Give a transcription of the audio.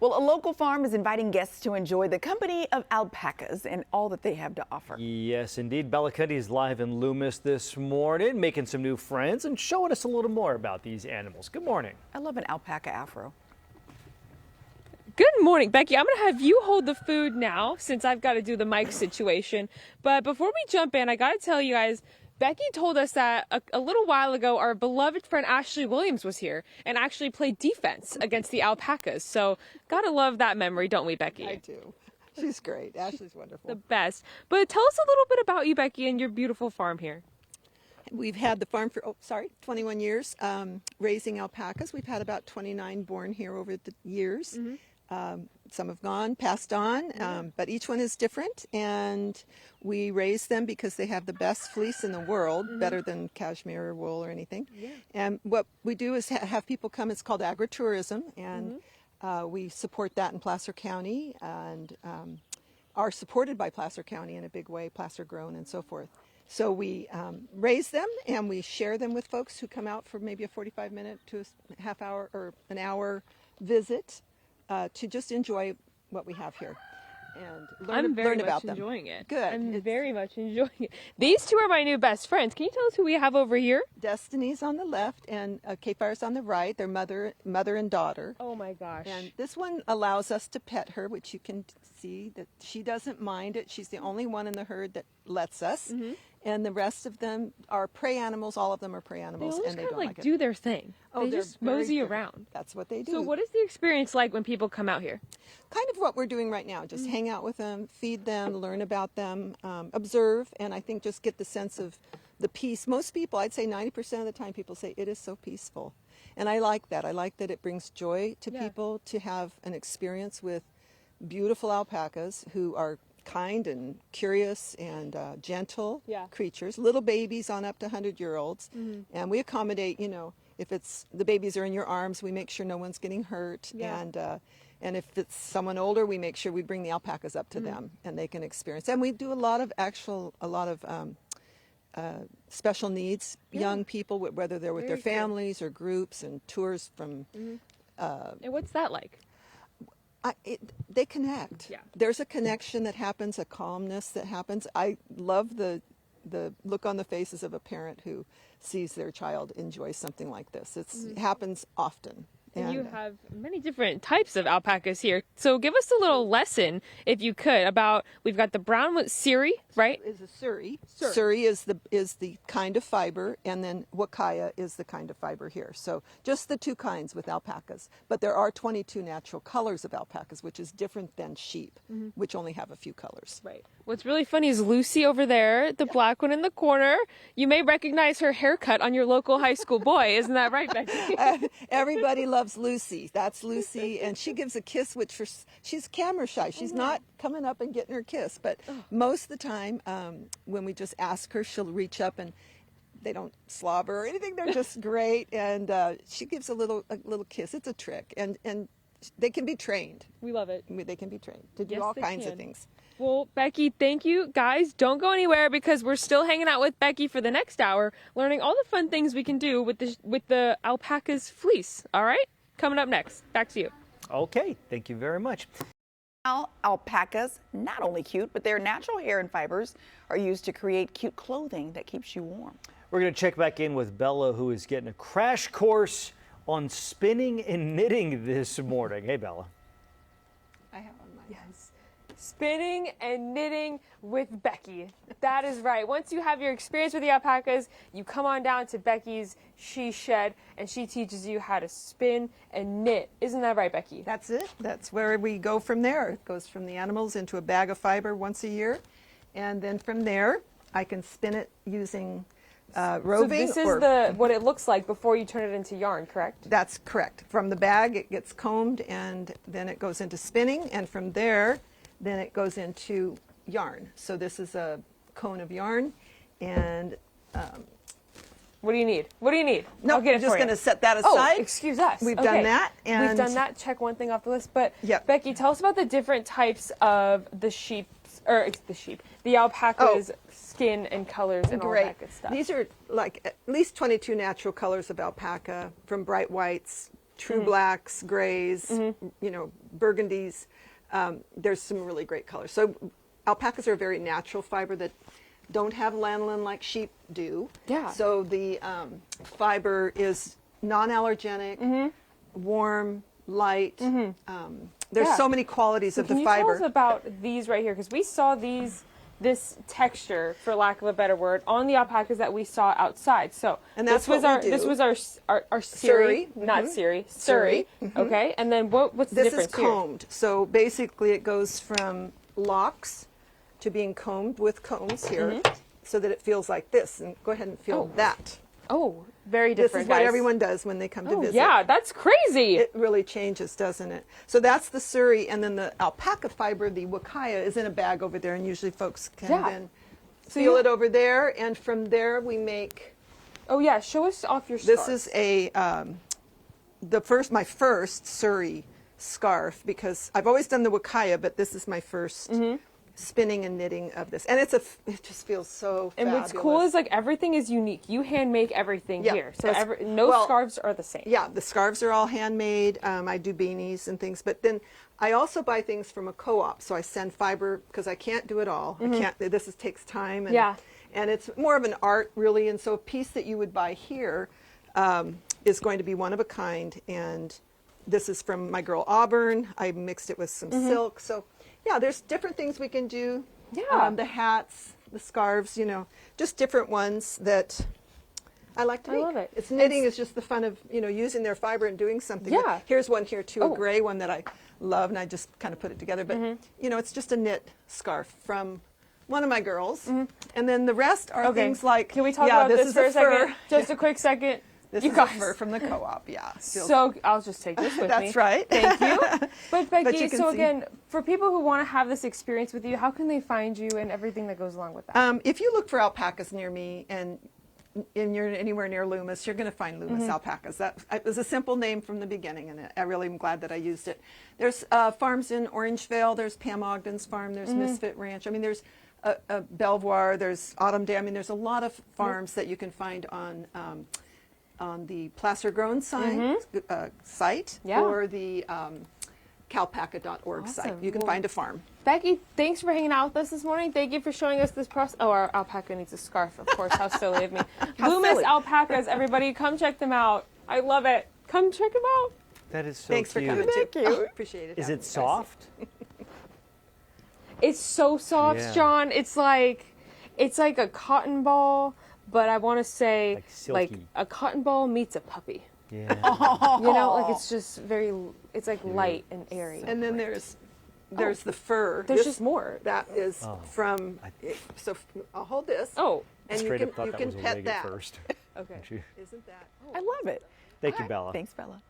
Well, a local farm is inviting guests to enjoy the company of alpacas and all that they have to offer. Yes, indeed. Kunde is live in Loomis this morning, making some new friends and showing us a little more about these animals. Good morning. I love an alpaca afro. Good morning, Becky. I'm going to have you hold the food now since I've got to do the mic situation. But before we jump in, I got to tell you guys, Becky told us that a little while ago, our beloved friend Ashley Williams was here and actually played defense against the alpacas. So gotta love that memory, don't we, Becky? I do. She's great. Ashley's wonderful. The best. But tell us a little bit about you, Becky, and your beautiful farm here. We've had the farm for, 21 years, raising alpacas. We've had about 29 born here over the years. Some have gone, passed on, but each one is different, and we raise them because they have the best fleece in the world, better than cashmere or wool or anything. And what we do is have people come. It's called agritourism, and we support that in Placer County, and are supported by Placer County in a big way, placer grown and so forth. So we raise them and we share them with folks who come out for maybe a 45-minute to a half hour or an hour visit to just enjoy what we have here and learn about them. I'm very much enjoying it. Good. I'm very much enjoying it. These two are my new best friends. Can you tell us who we have over here? Destiny's on the left and K-Fire's on the right. They're mother and daughter. Oh my gosh. And this one allows us to pet her, which you can see that she doesn't mind it. She's the only one in the herd that lets us. And the rest of them are prey animals. All of them are prey animals, They always and they kind don't of like it. do their thing. Oh, they they're just very mosey different. around. That's what they do. So what is the experience like when people come out here? Kind of what we're doing right now. Just hang out with them, feed them, learn about them, observe, and I think just get the sense of the peace. Most people, I'd say 90% of the time, people say it is so peaceful. And I like that. I like that it brings joy to people to have an experience with beautiful alpacas who are kind and curious and gentle creatures, little babies on up to 100-year-olds. And we accommodate, if it's the babies are in your arms, we make sure no one's getting hurt. And if it's someone older, we make sure we bring the alpacas up to them and they can experience. And we do a lot of special needs, young people, whether they're with their families or groups, and tours from. And what's that like? They connect. There's a connection that happens, a calmness that happens. I love the look on the faces of a parent who sees their child enjoy something like this. It happens often. And you have many different types of alpacas here. So give us a little lesson, if you could, about, we've got the brown one, Siri, right? Is a Suri. Suri is the kind of fiber, and then Wakaya is the kind of fiber here. So just the two kinds with alpacas. But there are 22 natural colors of alpacas, which is different than sheep, which only have a few colors. Right. What's really funny is Lucy over there, the black one in the corner. You may recognize her haircut on your local high school boy. Isn't that right, Becky? Everybody loves Lucy. That's Lucy, and she gives a kiss, she's camera shy. She's not coming up and getting her kiss, but most of the time when we just ask her, she'll reach up, and they don't slobber or anything. They're just great, and she gives a little kiss. It's a trick, and they can be trained. We love it. They can be trained to do all kinds of things. Well, Becky, thank you. Guys, don't go anywhere because we're still hanging out with Becky for the next hour, learning all the fun things we can do with the alpaca's fleece. All right? Coming up next. Back to you. Okay, thank you very much. Alpacas, not only cute, but their natural hair and fibers are used to create cute clothing that keeps you warm. We're going to check back in with Bella, who is getting a crash course on spinning and knitting this morning. Hey, Bella. I have on mine. Yes. Spinning and knitting with Becky. That is right. Once you have your experience with the alpacas, you come on down to Becky's She Shed, and she teaches you how to spin and knit. Isn't that right, Becky? That's it. That's where we go from there. It goes from the animals into a bag of fiber once a year, and then from there, I can spin it using roving. So this is what it looks like before you turn it into yarn, correct? That's correct. From the bag, it gets combed, and then it goes into spinning, and from there, then it goes into yarn. So this is a cone of yarn, and what do you need? What do you need? No, I'll get it I'm just for you. going to set that aside. Oh, excuse us. We've done that. And we've done that. Check one thing off the list. But Becky, tell us about the different types of the alpaca's skin and colors and all that good stuff. These are like at least 22 natural colors of alpaca, from bright whites, true blacks, grays, you know, burgundies. There's some really great colors. So alpacas are a very natural fiber that don't have lanolin like sheep do. Yeah. So the fiber is non-allergenic, warm, light. There's Yeah. so many qualities of Can the you fiber. tell us about these right here? Because we saw this texture, for lack of a better word, on the alpacas that we saw outside. So And that's this was what we our do. this was our Surrey, Surrey. not Surrey, Surrey. Okay, and then what's the This is difference here? combed. So basically it goes from locks to being combed with combs here so that it feels like this. And go ahead and feel that. Oh, very This different. is what guys. everyone does when they come to Oh, visit. yeah, that's crazy. It really changes, doesn't it? So that's the Surrey, and then the alpaca fiber, the wakaya, is in a bag over there, and usually folks can Yeah. then feel you- it over there, and from there we make. Oh yeah, show us off your scarf. This is a my first Surrey scarf, because I've always done the wakaya, but this is my first spinning and knitting of this, and it just feels so and fabulous. what's cool is like everything is unique. You hand make everything Yeah, here, so that's- no well, scarves are the same. Yeah, the scarves are all handmade. I do beanies and things, but then I also buy things from a co-op. So I send fiber because I can't do it all. I can't. Takes time. And, Yeah. And it's more of an art, really. And so a piece that you would buy here is going to be one of a kind. And this is from my girl Auburn. I mixed it with some silk. So yeah, there's different things we can do. Yeah. The hats, the scarves. You know, just different ones that I like to I make. love it. It's knitting is just the fun of, you know, using their fiber and doing something. Yeah. But here's one here too, Oh. a gray one that I love, and I just kind of put it together. But you know, it's just a knit scarf from one of my girls, and then the rest are Okay. things like. Can we talk yeah, about this is for a fur. second? Just a quick second. This you is guys. a fur from the co-op. Yeah. Feels- So I'll just take this with me. That's right. Thank you. But Becky, you can so see. again, for people who want to have this experience with you, how can they find you and everything that goes along with that? If you look for alpacas near me and you're anywhere near Loomis, you're going to find Loomis alpacas. That it was a simple name from the beginning, and I really am glad that I used it. There's farms in Orangevale. There's Pam Ogden's farm. There's Misfit Ranch. I mean, there's a Belvoir. There's Autumn Day. I mean, there's a lot of farms that you can find on the Placer Grown site Yeah. or the calpaca.org site. Awesome. You can Well, find a farm. Becky, thanks for hanging out with us this morning. Thank you for showing us this process. Oh, our alpaca needs a scarf, of course. How silly of me. Loomis silly. alpacas, everybody, come check them out. I love it. Come check them out. That is so Thanks for cute. coming. Thank too. you. Oh, appreciate it. Is having it you guys. soft? It's so soft, Yeah. John. It's like a cotton ball, but I want to say Like silky. a cotton ball meets a puppy. Yeah. You know, like it's just very. It's like light and airy. And then there's the fur. There's This- just more. That is from. So I'll hold this. Oh, and Straight you up can thought you that can was a pet wig that. at first. okay. Isn't that? I love it. Thank you, Bella. Thanks, Bella.